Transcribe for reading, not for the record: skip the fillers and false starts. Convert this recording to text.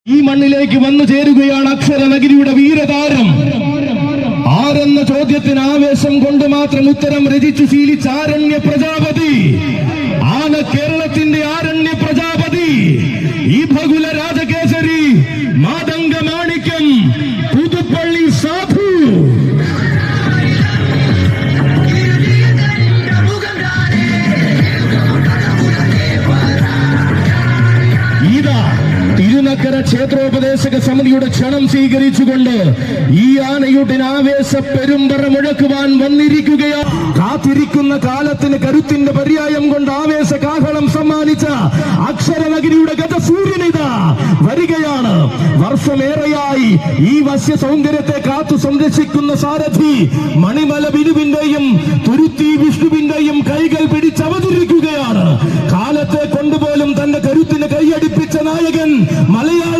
ഈ മണ്ണിലേക്ക് വന്നു ചേരുകയാണ് അക്ഷരനഗരിയുടെ വീരതാരം. ആരെന്ന ചോദ്യത്തിന് ആവേശം കൊണ്ട് മാത്രം ഉത്തരം രചിച്ചു ശീലിച്ച ആരണ്യ പ്രജാപതി ആണ് കേരളത്തിന്റെ ആരണ്യ പ്രജാപതി. ഈ ഭഗുല രാജകേസരി മാതംഗ മാണിക്യം പുതുപ്പള്ളി സാധു. തിരുനക്കര ക്ഷേത്രോപദേശക സമിതിയുടെ ക്ഷണം സ്വീകരിച്ചുകൊണ്ട് ഈ ആനയുടെ ആവേശ പെരുമ്പറ മുഴക്കുവാൻ വന്നിരിക്കുകയാണ്. കാത്തിരിക്കുന്ന കാലത്തിന് കരുത്തിന്റെ പര്യായം കൊണ്ട് ആവേശ കാഹളം സമ്മാനിച്ച അക്ഷരനഗരിയുടെ ഗജസൂര്യനിത വരികയാണ്. വർഷമേറെയായി ഈ വശ്യ സൗന്ദര്യത്തെ കാത്തു സംരക്ഷിക്കുന്ന സാരഥി മണിമല ബിനുവിന്റെയും തുരുത്തി വിഷ്ണുവിന്റെയും കൈകൾ പിടിച്ചവതരിക്കുകയാണ്. കാലത്തെ കൊണ്ടുപോലും തന്റെ കരുത്തിന് കൈയടിപ്പിച്ച നായകൻ മലയാള